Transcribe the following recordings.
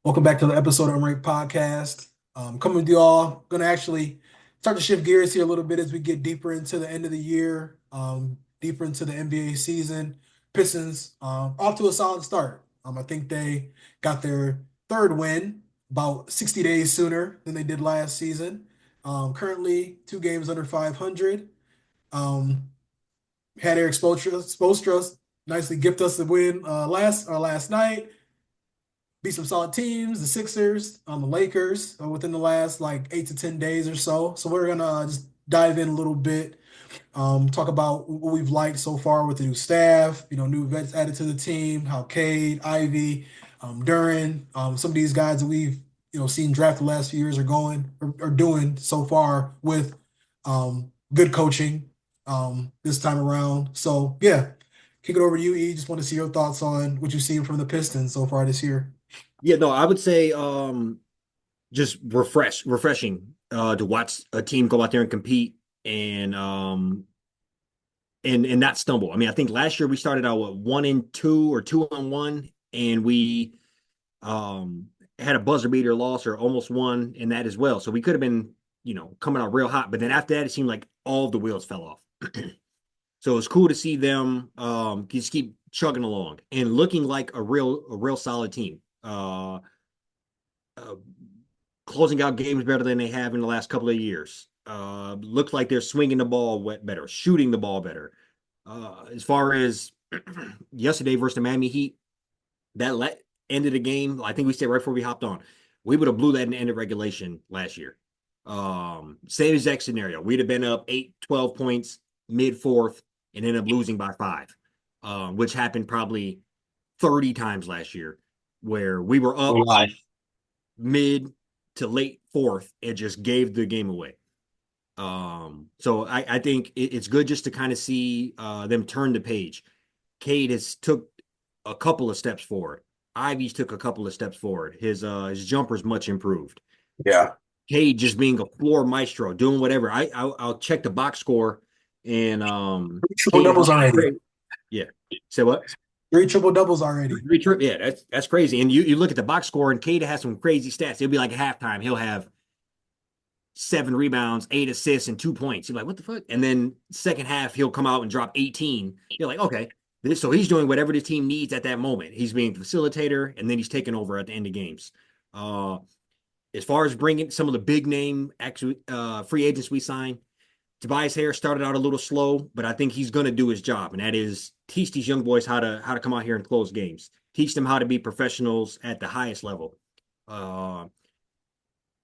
Welcome back to the episode of Unranked Podcast. Coming with you all, going to actually start to shift gears here a little bit as we get deeper into the end of the year, deeper into the NBA season. Pistons off to a solid start. I think they got their third win about 60 days sooner than they did last season. Currently, 2 games under 500. Um, Had Eric Spoelstra nicely gift us the win last night. Beat some solid teams, the Sixers, the Lakers, within the last like 8 to 10 days or so. So we're gonna just dive in a little bit, talk about what we've liked so far with the new staff, new vets added to the team, how Cade, Ivy, Duran, some of these guys that we've seen draft the last few years are doing so far with good coaching this time around. So yeah, kick it over to you, E. Just want to see your thoughts on what you've seen from the Pistons so far this year. Yeah, no, I would say just refreshing to watch a team go out there and compete and not stumble. I mean, I think last year we started out with 1-2 or 2-1, and we had a buzzer beater loss or almost won in that as well. So we could have been, coming out real hot, but then after that it seemed like all of the wheels fell off. So it's cool to see them just keep chugging along and looking like a real solid team. Uh, Closing out games better than they have in the last couple of years. Looks like they're swinging the ball better, shooting the ball better. As far as yesterday versus the Miami Heat, ended the game. I think we said right before we hopped on, we would have blew that in the end of regulation last year. Same exact scenario. We'd have been up 8, 12 points mid fourth and ended up losing by 5, which happened probably 30 times last year, where we were up Life. mid to late fourth and just gave the game away. So I think it's good just to kind of see them turn the page. Cade has took a couple of steps forward. Ivy's took a couple of steps forward. His jumper's much improved. Yeah. Cade just being a floor maestro, doing whatever. I'll check the box score and Triple Cade doubles has already. crazy. Yeah. Say what? Three triple doubles already. Yeah, that's crazy. And you look at the box score and Cade has some crazy stats. It'll be like at halftime, he'll have 7 rebounds, 8 assists, and 2 points. You're like, what the fuck? And then second half, he'll come out and drop 18. You're like, okay. So he's doing whatever the team needs at that moment. He's being facilitator, and then he's taking over at the end of games. As far as bringing some of the big name free agents we signed, Tobias Harris started out a little slow, but I think he's going to do his job, and that is teach these young boys how to come out here and close games. Teach them how to be professionals at the highest level. Uh,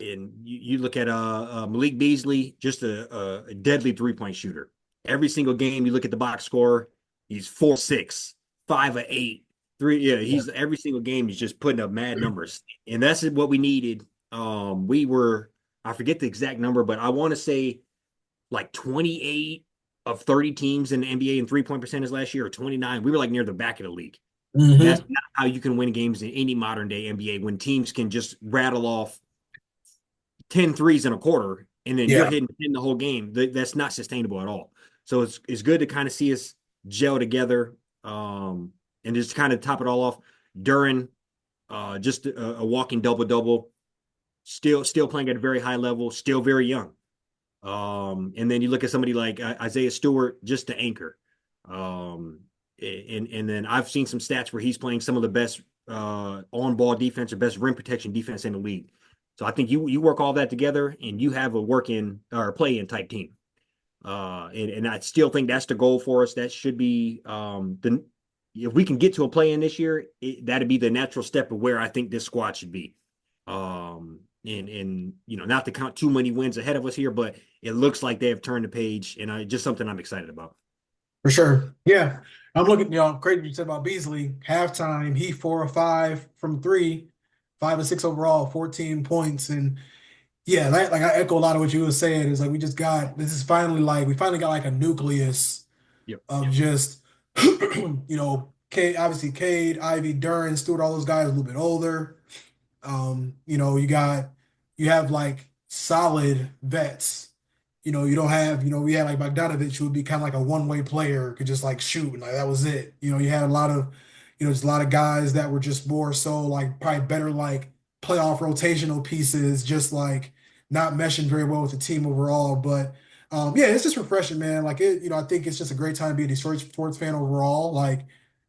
and you look at Malik Beasley, just a deadly 3-point shooter. Every single game, you look at the box score, he's 4-6, 5 of 8, three. Yeah, he's every single game he's just putting up mad numbers, and that's what we needed. We were, I forget the exact number, but I want to say like 28 of 30 teams in the NBA in 3-point percentage last year, or 29. We were like near the back of the league. That's Hmm. not how you can win games in any modern day NBA when teams can just rattle off 10 threes in a quarter and then you're Yeah, hitting 10 the whole game. That's not sustainable at all. So it's good to kind of see us gel together, and just kind of top it all off. Duran, just a walking double double, still playing at a very high level, still very young. And then you look at somebody like Isaiah Stewart, just the anchor. And then I've seen some stats where he's playing some of the best on ball defense or best rim protection defense in the league. So I think you work all that together and you have a work in or play in type team. And I still think that's the goal for us. That should be the if we can get to a play in this year, that'd be the natural step of where I think this squad should be. And not to count too many wins ahead of us here, but it looks like they have turned the page, and just something I'm excited about. for sure. Yeah. I'm looking, great you said about Beasley. Halftime, he 4 or 5 from three, 5 or 6 overall, 14 points. And yeah, like I echo a lot of what you were saying. Is like this is finally like we finally got like a nucleus Yep. of just Cade, obviously Cade, Ivy, Duran, Stewart, all those guys a little bit older. You have like solid vets. You don't have, we had like Bogdanovich who would be kind of like a one-way player, could just like shoot, and like that was it. You had a lot of, just a lot of guys that were just more so like probably better like playoff rotational pieces just like not meshing very well with the team overall. But yeah, it's just refreshing, man. Like it, I think it's just a great time to be a Detroit sports fan overall. Like,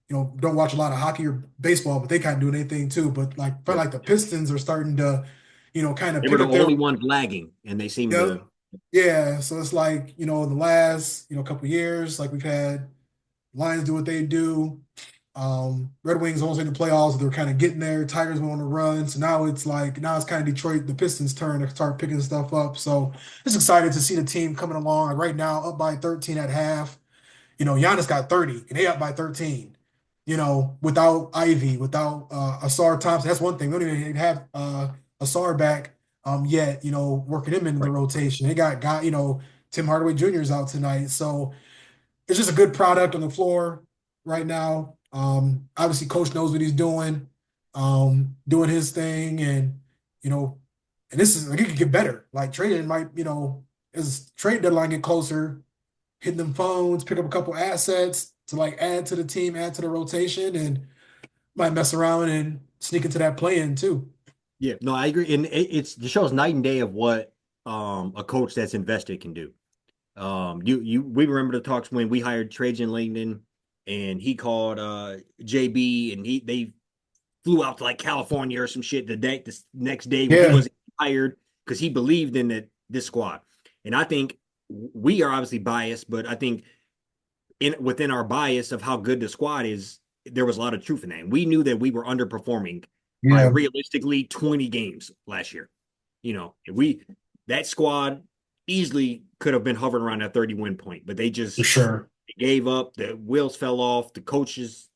don't watch a lot of hockey or baseball, but they kind of do anything too. But like, felt Yep. like the Pistons are starting to, kind of They were pick the up their. only ones lagging, and they seemed Yep. to. Yeah, so it's like, the last, couple years, like we've had Lions do what they do. Red Wings almost in the playoffs. They're kind of getting there. Tigers went on a run. So now it's kind of Detroit, the Pistons' turn to start picking stuff up. So just excited to see the team coming along. Like right now, up by 13 at half. Giannis got 30 and they up by 13. Without Ivy, without Asar Thompson. That's one thing. We don't even have Asar back yet, working him into the Right. rotation. They got Tim Hardaway Jr. is out tonight. So it's just a good product on the floor right now. Obviously, coach knows what he's doing his thing, and you know, and this is like it could get better. Like trading might, as trade deadline get closer, hitting them phones, pick up a couple assets to like add to the team, add to the rotation, and might mess around and sneak into that play in too. Yeah, no, I agree, and it's the show's night and day of what a coach that's invested can do. We remember the talks when we hired Trajan Langdon, and he called JB, and they flew out to like California or some shit the next day when he Yeah, wasn't hired because he believed in this squad. And I think we are obviously biased, but I think within our bias of how good the squad is, there was a lot of truth in that. And we knew that we were underperforming by yeah, realistically 20 games last year. If that squad easily could have been hovering around that 30 win point, but they for just sure. gave up. The wheels fell off. The coaches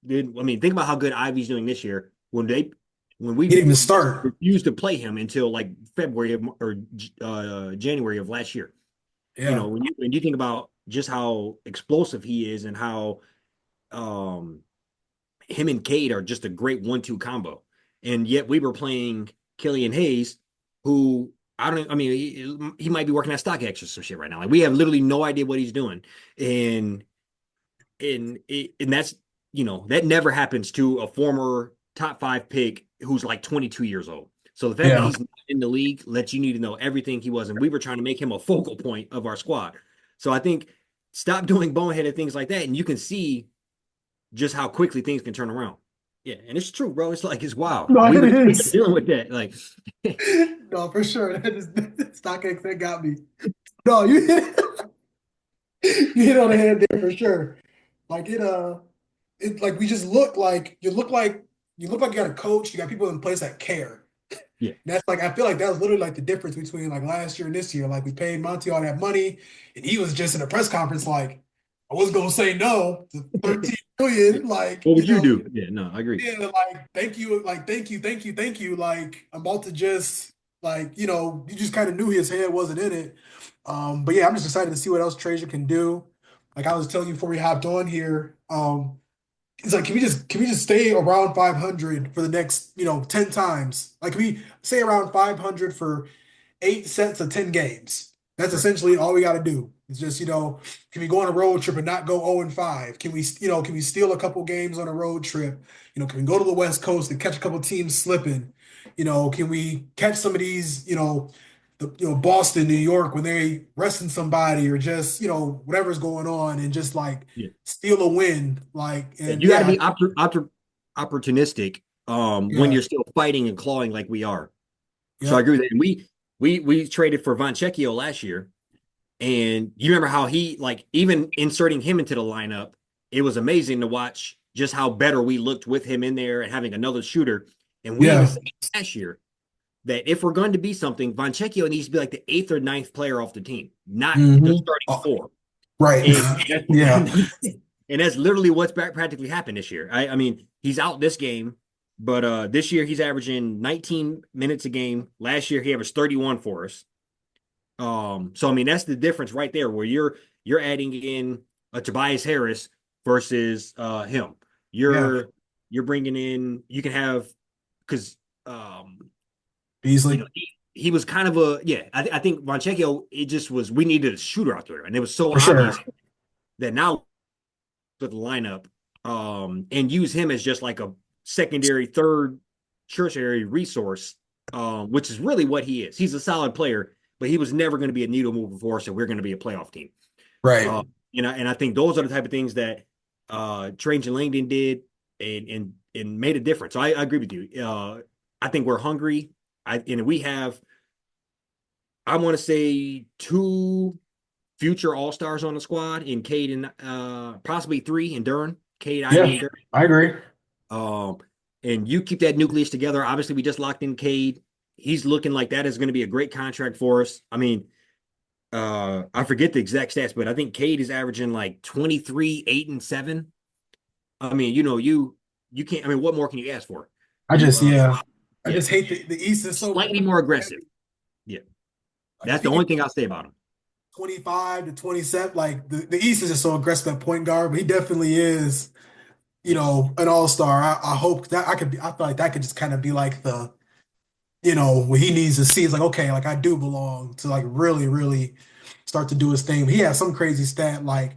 did. I mean, think about how good Ivy's doing this year. When He we didn't even start. refused to play him until like February or January of last year. Yeah, When you think about just how explosive he is and how um him and Cade are just a great 1-2 combo. And yet we were playing Killian Hayes, who I don't. I mean, he might be working at StockX or some shit right now. Like we have literally no idea what he's doing, and that's that never happens to a former top 5 pick who's like 22 years old. So the fact that yeah. he's not in the league lets you need to know everything he was, and we were trying to make him a focal point of our squad. So I think stop doing boneheaded things like that, and you can see just how quickly things can turn around. Yeah, and it's true, bro. It's like it's wild. No, We've it been is. dealing with that. Like, No, for sure. That is StockX that got me. No, you hit on the head there for sure. Like it like we just look like you got a coach, you got people in place that care. yeah, And that's like I feel like that was literally like the difference between like last year and this year. Like we paid Monty all that money, and he was just in a press conference like I wasn't gonna say no to 13 yeah. million. Like, What would you do? Yeah, no, I agree. yeah, like thank you, thank you. Like I'm about to just like, you just kind of knew his head wasn't in it. But yeah, I'm just excited to see what else Trajan can do. Like I was telling you before we hopped on here, it's like can we just stay around 500 for the next, 10 times? Like can we stay around 500 for 8 sets of 10 games? That's Right. essentially all we got to do. It's just, can we go on a road trip and not go 0-5? Can we steal a couple games on a road trip? Can we go to the West Coast and catch a couple teams slipping? Can we catch some of these, Boston, New York, when they resting somebody or just, whatever's going on and just like Yeah. steal a win. Like, and You got to yeah, be opportunistic when yeah, you're still fighting and clawing like we are. So I yep, agree with that. And we traded for Von Vecchio last year, and you remember how he like even inserting him into the lineup, it was amazing to watch just how better we looked with him in there and having another shooter. And we even yeah, said last year that if we're going to be something, Von Vecchio needs to be like the 8th or ninth player off the team, not the hmm starting four. right, And yeah, and that's literally what's practically happened this year. I mean, he's out this game, but this year he's averaging 19 minutes a game. Last year he averaged 31 for us. So I mean that's the difference right there, where you're adding in a Tobias Harris versus him. yeah, You're bringing in, you can have, because Beasley he was kind of a, yeah. I think Von Vecchio, it just was, we needed a shooter out there, and it was so for sure. obvious that now with the lineup, and use him as just like a secondary third tertiary resource, which is really what he is. He's a solid player, but he was never going to be a needle mover for us, so we're going to be a playoff team. Right. And I think those are the type of things that Trajan Langdon did and made a difference. So I agree with you. I think we're hungry. And we have, I want to say, two future All Stars on the squad in Cade and possibly three in Duren. Cade, Ivy, Yeah, and Duren. I agree. Um, and you keep that nucleus together. Obviously, we just locked in Cade. He's looking like that is going to be a great contract for us. I mean, I forget the exact stats, but I think Cade is averaging like 23, 8, and 7. I mean, you can't. I mean, what more can you ask for? I You just yeah, I yeah, just hate the East is so slightly more aggressive. Yeah, like that's the speaking only thing I'll say about him. 25 to 27, like the East is just so aggressive at point guard, but he definitely is, an all-star. I hope that I feel like that could just kind of be like the, what he needs to see is like, okay, like I do belong to like really, really start to do his thing. He has some crazy stat like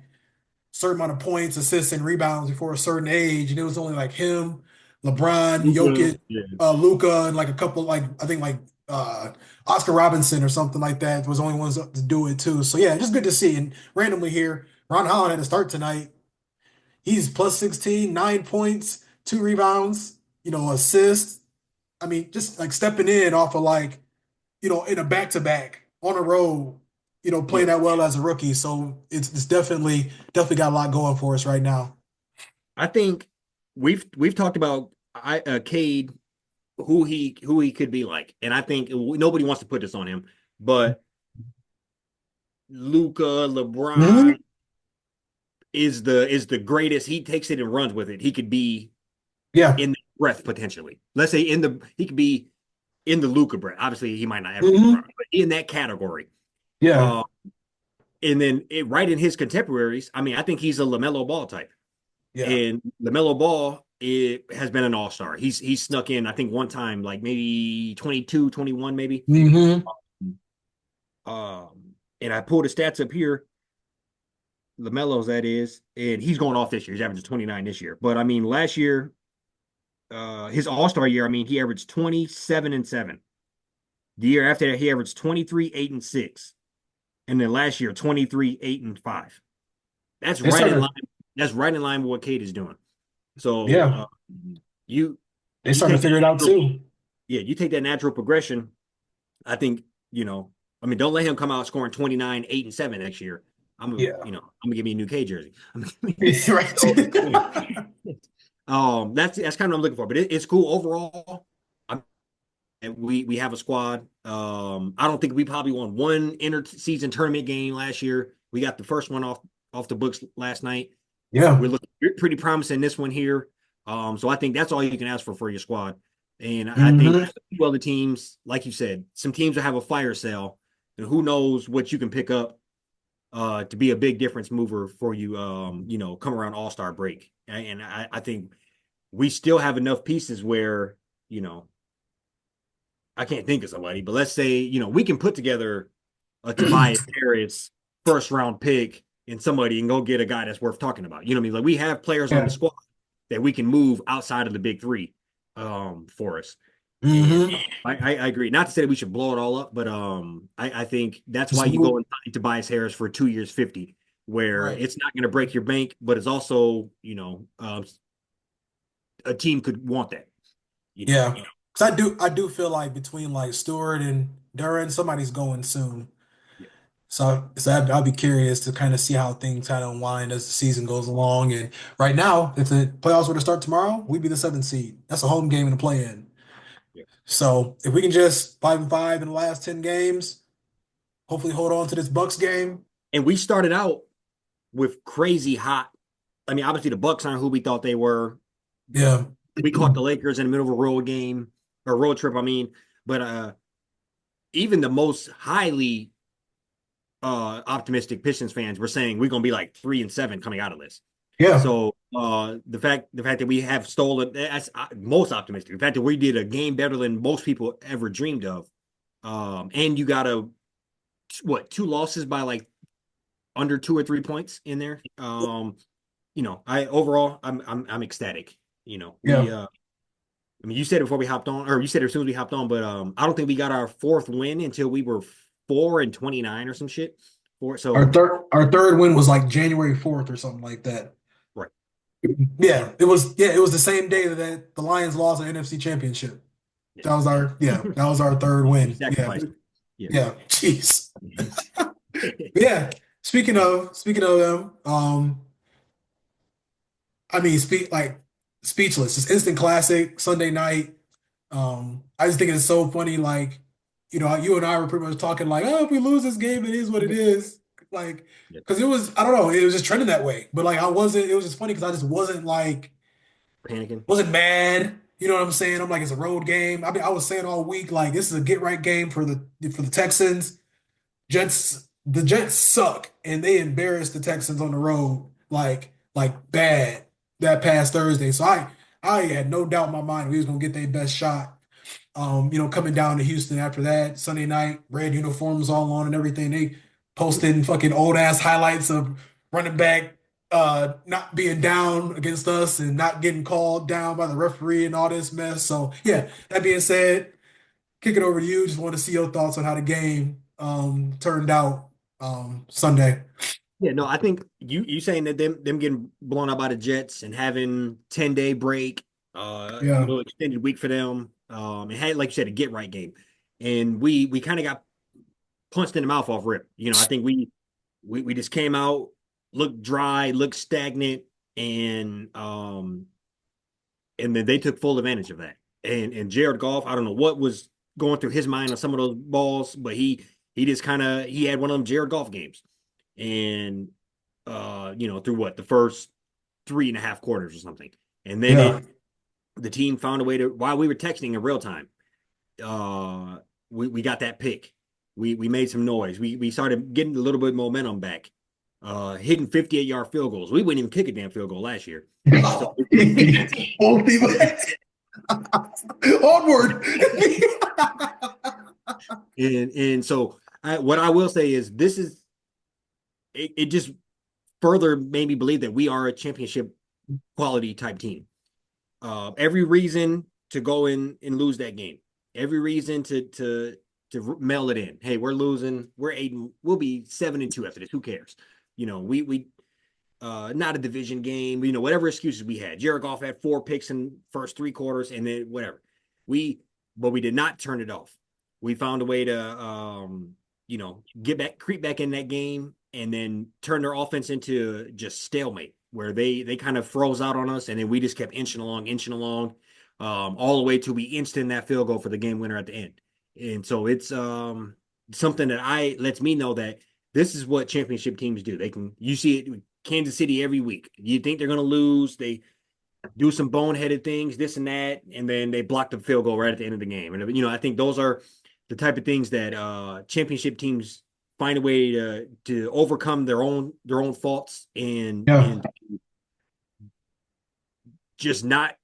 certain amount of points, assists, and rebounds before a certain age, and it was only like him, LeBron, Luka, Jokic, yeah. Luca, and like a couple, like I think like Oscar Robinson or something like that was the only ones to do it too. So yeah, just good to see. And randomly here, Ron Holland had to start tonight. He's plus 16, 9 points, 2 rebounds, assists. I mean, just like stepping in off of like, in a back-to-back on a road, playing Yeah. that well as a rookie. So it's definitely got a lot going for us right now. I think we've talked about Cade, who he could be like, and I think nobody wants to put this on him, but Luca, Mhm. LeBron is the greatest. He takes it and runs with it. He could be Yeah. in the breath potentially. Let's say he could be in the Luca breath. Obviously, he might not ever be LeBron, Hmm. but in that category. Yeah. Uh, and then right in his contemporaries, I mean, I think he's a LaMelo Ball type. Yeah. And LaMelo Ball has been an all-star. He's snuck in, I think, one time, like maybe 22, 21, maybe. Hmm. And I pulled the stats up here. LaMelo's that is, and he's going off this year. He's averaging 29 this year. But I mean, last year, his all-star year, I mean, he averaged 27 and 7. The year after that, he averaged 23, 8, and 6. And then last year, 23, 8, and 5. That's They right in line. started. That's right in line with what Cade is doing. So Yeah. you They you starting to take figure it out that, too. yeah, you take that natural progression. I think, I mean, don't let him come out scoring 29, 8, and 7 next year. Yeah. I'm gonna give me a new K jersey. Right. So, that's kind of what I'm looking for. But it's cool overall. I'm, and we have a squad. I don't think we probably won one inter-season tournament game last year. We got the first one off the books last night. Yeah. We're looking pretty promising this one here. So I think that's all you can ask for your squad. And I think Hmm. other teams, like you said, some teams will have a fire sale, and who knows what you can pick up to be a big difference mover for you. Come around All Star break, and I think we still have enough pieces where you know I can't think of somebody, but let's say we can put together a Tobias Harris first round pick and somebody and go get a guy that's worth talking about. You know what I mean? Like we have players on the Yeah. squad that we can move outside of the big three for us. And Hmm. I agree. Not to say that we should blow it all up, but I think that's why Just you go move. and sign Tobias Harris for 2 years, 50, where Right. it's not going to break your bank, but it's also, a team could want that, you know. Yeah. Because I do feel like between like Stewart and Duran, somebody's going soon. Yeah. So I'll be curious to kind of see how things kind of unwind as the season goes along. And right now, if the playoffs were to start tomorrow, we'd be the seventh seed. That's a home game in the play-in. Yeah. So if we can just 5-5 in the last 10 games, hopefully hold on to this Bucks game. And we started out with crazy hot. I mean, obviously the Bucks aren't who we thought they were. Yeah. We caught the Lakers in the middle of a road game or road trip. I mean, but even the most highly optimistic Pistons fans were saying we're gonna be like 3-7 coming out of this. Yeah. So the fact that we have stolen that's most optimistic. The fact that we did a game better than most people ever dreamed of. And you got two losses by like under 2 or 3 points in there. I overall I'm ecstatic. Yeah. I mean, you said it before we hopped on, or you said it as soon as we hopped on, but I don't think we got our fourth win until we were 4-29 or some shit. Four, so Our third win was like January 4th or something like that. right. Yeah, it was the same day that the Lions lost the NFC Championship. Yeah. That was our third We win. Yeah. sacrificed. Yeah. Yeah. Jeez. Yeah. Speaking of them, I mean, speechless. It's instant classic Sunday night. I just think it's so funny. Like, you and I were pretty much talking like, oh, if we lose this game, it is what it is. Like, Yeah. because I don't know, it was just trending that way. But like, I wasn't. It was just funny because I just wasn't like, Panicking. wasn't mad. You know what I'm saying? I'm like, it's a road game. I mean, I was saying all week like, this is a get right game for the Texans. The Jets suck, and they embarrassed the Texans on the road like bad that past Thursday. So I had no doubt in my mind we was gonna get their best shot. Coming down to Houston after that Sunday night, red uniforms all on and everything. They posted fucking old ass highlights of running back not being down against us and not getting called down by the referee and all this mess. So yeah, that being said, kick it over to you. Just want to see your thoughts on how the game turned out Sunday. Yeah, no, I think you saying that them getting blown out by the Jets and having 10-day break, Yeah. extended week for them, and had, like you said, a get right game. And we kind of got punched in the mouth off rip. I think we just came out, looked dry, looked stagnant, and then they took full advantage of that. And Jared Goff, I don't know what was going through his mind on some of those balls, but he just kind of he had one of them Jared Goff games. And through what, the first 3.5 quarters or something. And then Yeah. the team found a way to, while we were texting in real time, we got that pick. We made some noise. We started getting a little bit of momentum back. Hitting 58-yard field goals. We wouldn't even kick a damn field goal last year. So, Both people. Onward. and so what I will say is this is it just further made me believe that we are a championship quality type team. Every reason to go in and lose that game. Every reason to mail it in. Hey, we're losing. We're 8. We'll be 7-2 after this. Who cares? We not a division game. Whatever excuses we had. Jared Goff had 4 picks in first 3 quarters, and then whatever. But we did not turn it off. We found a way to creep back in that game, and then turn their offense into just stalemate, where they kind of froze out on us, and then we just kept inching along, all the way till we instant that field goal for the game winner at the end. And so it's something that lets me know that this is what championship teams do. You see it with Kansas City every week. You think they're going to lose, they do some boneheaded things, this and that, and then they block the field goal right at the end of the game. And I think those are the type of things that championship teams find a way to overcome their own faults and Yeah. and just not.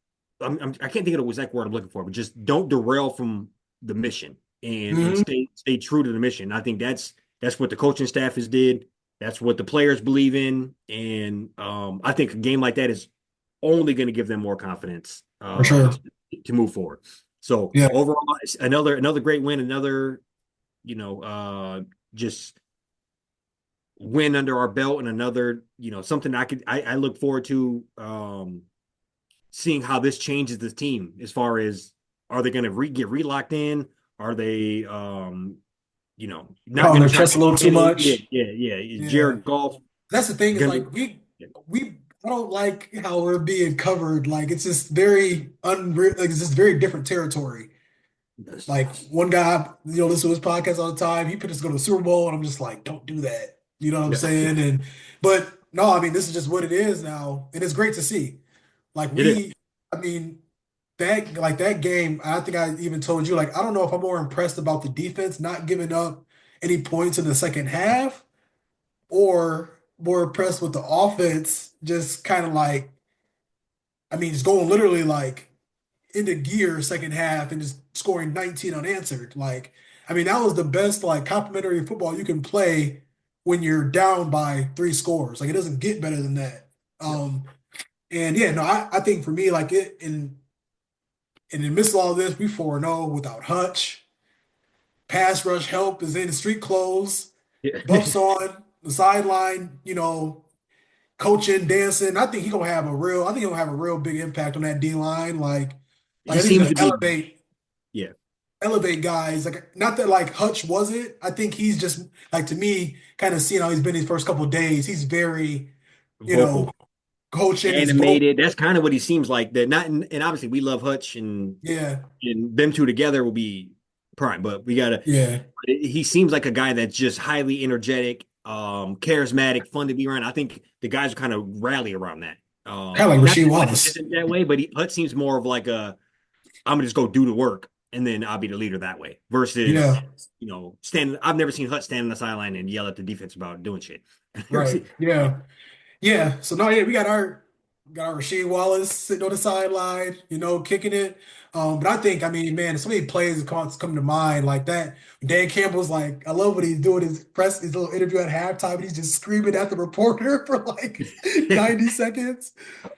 I can't think of the exact word I'm looking for, but just don't derail from the mission and Mhm. stay true to the mission. I think that's what the coaching staff has did. That's what the players believe in, and I think a game like that is only going to give them more confidence For sure. to move forward. So Yeah. overall, it's another great win, another just win under our belt, and another something I look forward to seeing how this changes this team as far as, are they going to get relocked in? Are they not Oh, going to their try chest a little too to yeah, much. yeah, yeah. Is Yeah. Jared Goff That's the thing is gonna like we I don't like how we're being covered. Like it's just very unreal. Like it's just very different territory. Like one guy, listen to his podcast all the time. He put us to go to the Super Bowl, and I'm just like, don't do that. You know what I'm yeah, saying? But no, I mean, this is just what it is now, and it's great to see. Like it is. I mean, that game. I think I even told you, like, I don't know if I'm more impressed about the defense not giving up any points in the second half, or more impressed with the offense just kind of like, I mean, just going literally like into gear second half and just scoring 19 unanswered. Like, I mean, that was the best like complimentary football you can play when you're down by 3 scores. Like, it doesn't get better than that. Yeah. And yeah, no, I think for me, like it in And in the midst of all this, we 4-0 without Hutch. Pass rush help is in street clothes. Yeah. Buffs on the sideline, coaching, dancing. I think he's gonna have a real. I think he'll have a real big impact on that D line. Like He I think he's seems gonna to be, yeah, elevate guys. Like not that like Hutch wasn't. I think he's just like to me, kind of seeing how he's been his first couple of days. He's very, you vocal, know, coaching. He's vocal. animated. That's kind of what he seems like. That not, and obviously we love Hutch Yeah, and them two together will be prime, but we gotta. yeah, He seems like a guy that's just highly energetic, charismatic, fun to be around. I think the guys kind of rally around that. kind of like Not Rasheed that Hutch Wallace. isn't that way, but Hutch seems more of like a I'm gonna just go do the work and then I'll be the leader that way. Versus, Yeah, stand. I've never seen Hutch stand on the sideline and yell at the defense about doing shit. right. Yeah. Yeah. So no, yeah, we got our Rasheed Wallace sitting on the sideline, kicking it. But I think, I mean, man, so many plays come to mind like that. Dan Campbell's like, I love when he's doing his little interview at halftime, and he's just screaming at the reporter for like 90 seconds.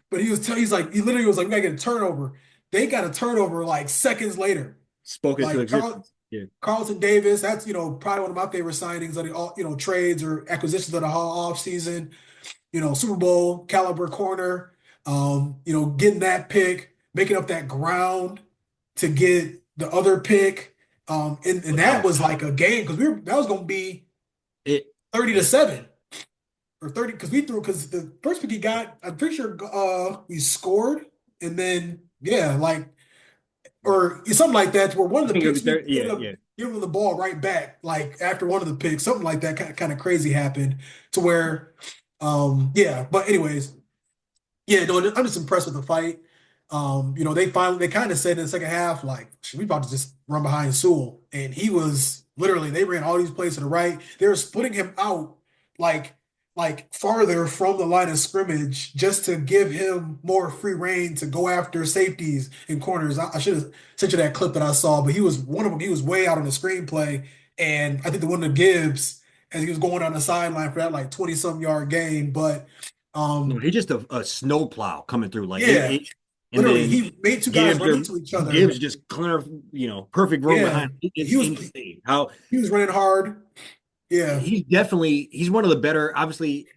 But he's like, he literally was like, we gotta get a turnover. They got a turnover like seconds later. Spoke into Like existence. Yeah. Carlton Davis, that's probably one of my favorite signings of the all trades or acquisitions of the whole off season. Super Bowl caliber corner, getting that pick, making up that ground to get the other pick. And that Without was like a game because that was gonna be it, 30-7 or 30 because the first pick he got, I'm pretty sure we scored and then yeah, like or something like that where one I of the think it picks was we there. ended Yeah, up yeah. giving him the ball right back, like after one of the picks, something like that kind of crazy happened to where yeah, but anyways, yeah, no, I'm just impressed with the fight. They kind of said in the second half, like, we about to just run behind Sewell. And he was literally, they ran all these plays to the right. They were splitting him out like farther from the line of scrimmage just to give him more free reign to go after safeties and corners. I should have sent you that clip that I saw, but he was one of them. He was way out on the screenplay. And I think the one to Gibbs as he was going on the sideline for that like 20 some yard gain. But No, um he's just a snowplow coming through. Like yeah, and literally, then he made two guys Gibbs run or into each other. Gibbs just clear, perfect room Yeah, behind him. It's he was insane how he was running hard. Yeah, he's one of the better. Obviously,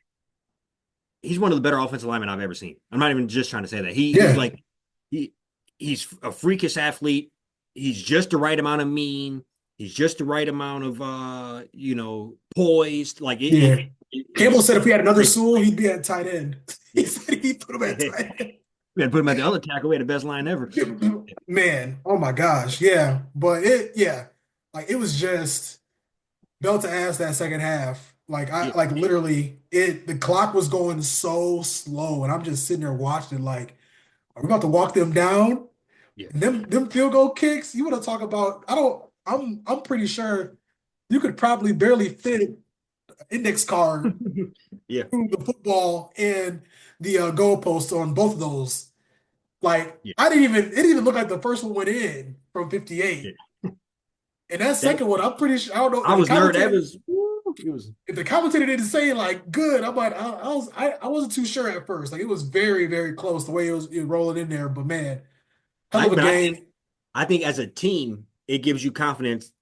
he's one of the better offensive linemen I've ever seen. I'm not even just trying to say that. He's yeah, like he he's a freakish athlete. He's just the right amount of mean. He's just the right amount of poised. Like yeah. Campbell it's said if we had another crazy. Sewell, he'd be at tight end. He Yeah. said he put him at tight We had to put him at the other tackle. We had the best line ever. end. Man, oh my gosh, yeah. Like it was just belt to ass that second half. Like I Yeah, like literally the clock was going so slow, and I'm just sitting there watching it like, are we about to walk them down? yeah, And them field goal kicks, you want to talk about, I'm pretty sure you could probably barely fit an index card yeah, through the football and the goalpost on both of those. Like yeah, it didn't even look like the first one went in from yeah. 58. And that That second one, I'm pretty sure, I don't know, I was nerd. That was it was. if the commentator didn't say like good, I'm like, I wasn't too sure at first. Like it was very, very close the way it was rolling in there. But man, hell of a But game. I think as a team, it gives you confidence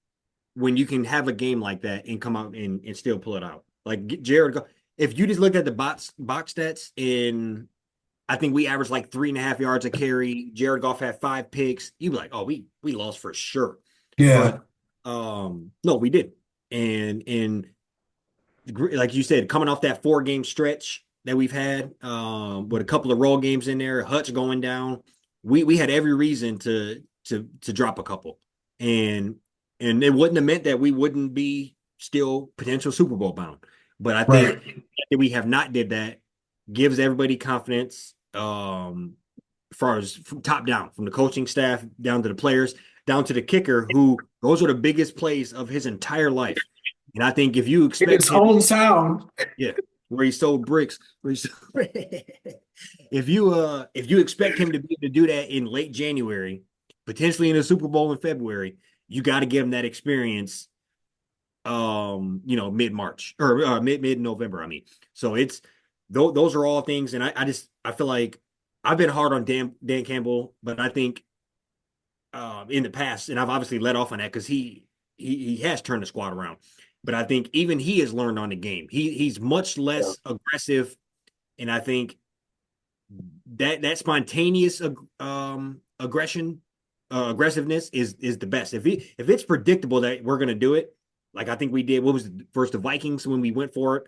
when you can have a game like that and come out and still pull it out. Like Jared, if you just looked at the box stats, in I think we averaged like 3.5 yards a carry. Jared Goff had 5 picks. You'd be like, oh, we lost for sure. Yeah. But no, we did. And like you said, coming off that 4 game stretch that we've had, with a couple of roll games in there, Hutch going down, we had every reason to drop a couple, and it wouldn't have meant that we wouldn't be still potential Super Bowl bound. But I think Right. that we have not did that gives everybody confidence. As far as from top down, from the coaching staff down to the players, down to the kicker, who those are the biggest plays of his entire life. And I think if you In his expect him, hometown. yeah, where he sold bricks, if you expect him to be able to do that in late January, potentially in a Super Bowl in February, you got to give him that experience. Mid March or mid November. I mean, so it's those are all things, and I feel like I've been hard on Dan Campbell, but I think in the past, and I've obviously let off on that because he has turned the squad around. But I think even he has learned on the game. He's much Yeah. less aggressive, and I think that spontaneous aggression, aggressiveness is the best. If it's predictable that we're gonna do it, like I think we did. What was it, first the Vikings when we went for it,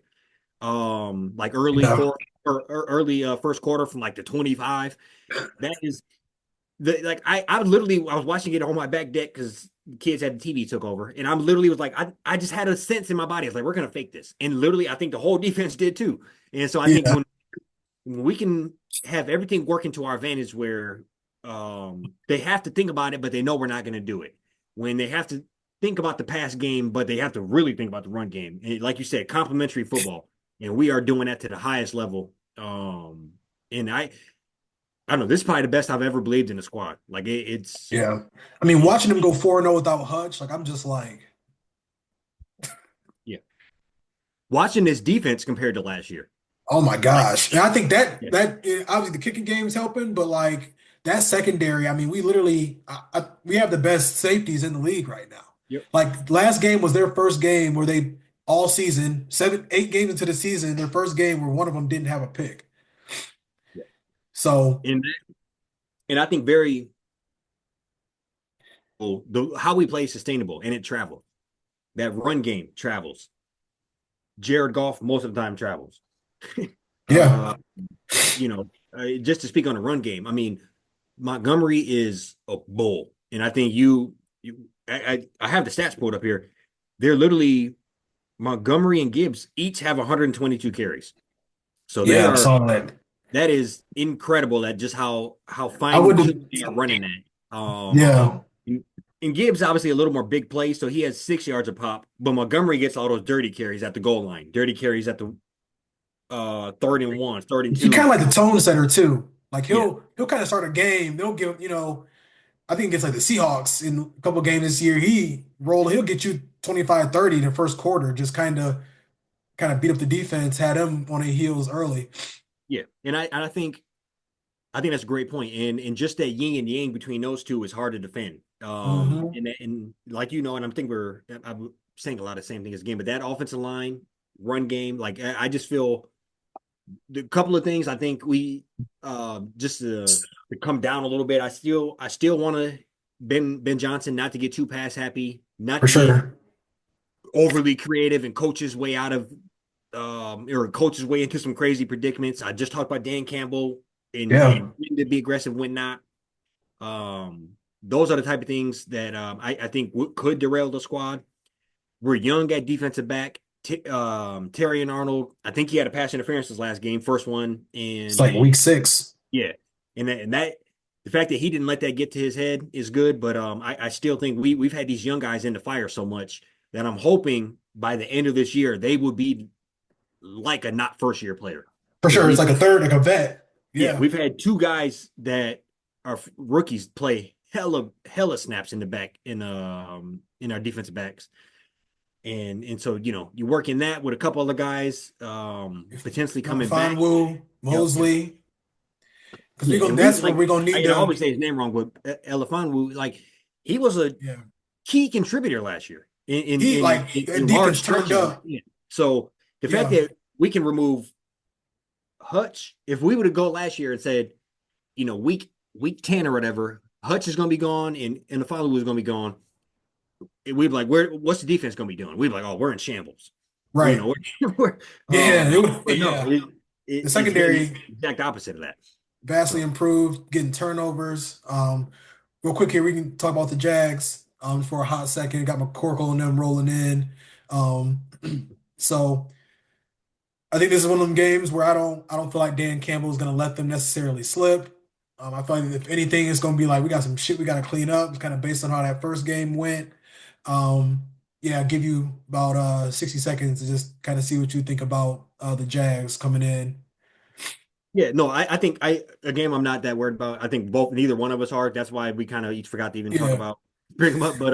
like early Yeah. fourth or early first quarter from like the 25. That is like I literally I was watching it on my back deck because kids had the TV took over, and I'm literally was like I just had a sense in my body. I was like, we're gonna fake this, and literally I think the whole defense did too. And so I think Yeah. when we can have everything working to our advantage, where they have to think about it, but they know we're not gonna do it. When they have to think about the pass game, but they have to really think about the run game. And like you said, complementary football, and we are doing that to the highest level. And I don't know. This is probably the best I've ever believed in the squad. Like it's Yeah. I mean, watching them go 4-0 without Hutch, like I'm just like, yeah. Watching this defense compared to last year, oh my like gosh. And I think that yeah, obviously the kicking game is helping, but like that secondary, I mean, we literally we have the best safeties in the league right now. yep, Like last game was their first game where they all season, 8 games into the season, their first game where one of them didn't have a pick. yeah. So And and I think very well, how we play is sustainable and it travels. That run game travels. Jared Goff most of the time travels. yeah, uh, just to speak on the run game, I mean, Montgomery is a bull, and I think I have the stats pulled up here. They're literally Montgomery and Gibbs each have 122 carries, so yeah, I saw that. that is incredible. That just how I fine would, tuned they are running that. yeah, And, and Gibbs obviously a little more big play, so he has 6 yards a pop. But Montgomery gets all those dirty carries at the goal line, dirty carries at the third and one, third and he two. kind of like the tone setter too. Like Yeah, he'll kind of start a game. They'll give, I think against like the Seahawks in a couple games this year, he'll get you 25, 30 in the first quarter, just kind of beat up the defense, had them on their heels early. yeah. And I think that's a great point. And just that yin and yang between those two is hard to defend. Hmm. And like and I'm saying a lot of the same thing as game, but that offensive line, run game, like I just feel the couple of things I think we just to come down a little bit. I still want to Ben Johnson not to get too pass happy, not For to get sure. overly creative and coach his way out of or coach his way into some crazy predicaments. I just talked about Dan Campbell Yeah, and when to be aggressive, when not. Um, those are the type of things that I think could derail the squad. We're young at defensive back. Terry and Arnold, I think he had a pass interference his last game, first one, it's like and week 6. yeah, and that the fact that he didn't let that get to his head is good. But I still think we've had these young guys in the fire so much that I'm hoping by the end of this year they will be like a not first year player For because sure. It's we like a third, like a vet. yeah Yeah. we've had two guys that are rookies play hella snaps in the back in our defensive backs. And so you work in that with a couple other guys potentially coming back. Fanwu, Yep. Mosley. Because Yeah, and we that's where like we're gonna need I to. always say his name wrong, but Elifanwu, like he was a Yeah. key contributor last year in in He in, like in, that in large defense turned stretches of the up. season. So the fact Yeah. that we can remove Hutch, if we would have go last year and said, week 10 or whatever, Hutch is gonna be gone and the follow was gonna be gone, we'd be like, what's the defense gonna be doing? We'd be like, oh, we're in shambles. You Right. know, we're Yeah. but no, Yeah. The it's been the secondary exact opposite of that. vastly So improved, getting turnovers. Real quick here, we can talk about the Jags for a hot second. Got McCorkle and them rolling in. Um, so I think this is one of them games where I don't feel like Dan Campbell is going to let them necessarily slip. I feel like if anything, it's going to be like we got some shit we got to clean up. It's kind of based on how that first game went. Um, yeah, I'll give you about 60 seconds to just kind of see what you think about the Jags coming in. yeah, no, I think a game I'm not that worried about. I think neither one of us are. That's why we kind of each forgot to even talk Yeah, about bring them up. But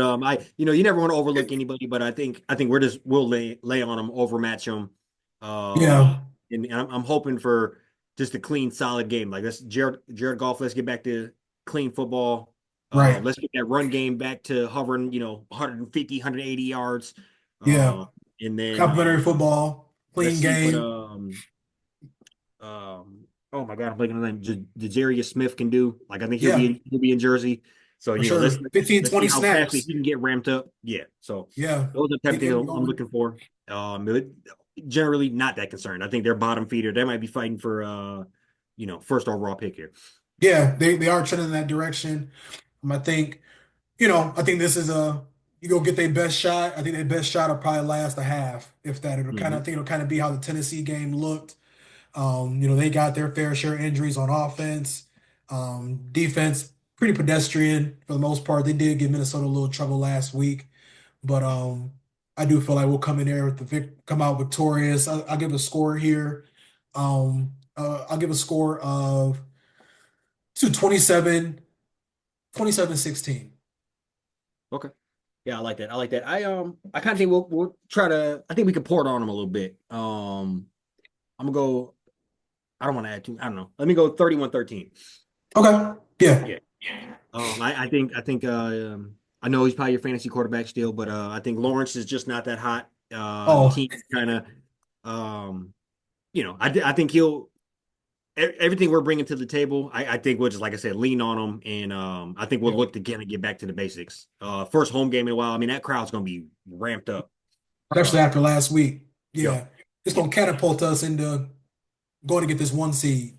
you never want to overlook anybody. But I think we'll lay on them, overmatch them. Um, yeah, and I'm hoping for just a clean, solid game. Like this, Jared Goff. Let's get back to clean football. Right. Let's get that run game back to hovering, 150, 180 yards. Yeah. And then Complimentary football, let's clean see what game. oh my God, I'm blanking on the name. Dejarius Smith can do. Like I think Yeah, he'll be in Jersey. So for let's sure. 15, let's see 20 how fast he snaps. can get ramped up. Yeah. So Yeah. those are the type of Get things him I'm going. looking for. Generally not that concerned. I think they're bottom feeder. They might be fighting for first overall pick here. Yeah, they are trending in that direction. I think, I think this is you go get their best shot. I think their best shot will probably last a half, if that. I think it'll kind of be how the Tennessee game looked. They got their fair share of injuries on offense. Defense, pretty pedestrian for the most part. They did give Minnesota a little trouble last week, but I do feel like we'll come in there with come out victorious. I'll give a score here. I'll give a score of 227, 27-16. Okay. Yeah, I like that. I like that. I kind of think we'll try to. I think we can pour it on them a little bit. I'm gonna go. I don't want to add too. I don't know. Let me go 31-13. Okay. Yeah. Yeah. I think I know he's probably your fantasy quarterback still, but I think Lawrence is just not that hot. The Oh, team kind of I think he'll everything we're bringing to the table. I think we'll just, like I said, lean on him, and I think we'll yeah. look to get back to the basics. First home game in a while. I mean, that crowd's gonna be ramped up. Especially after last week. Yep. Yeah. It's gonna catapult us into going to get this 1 seed.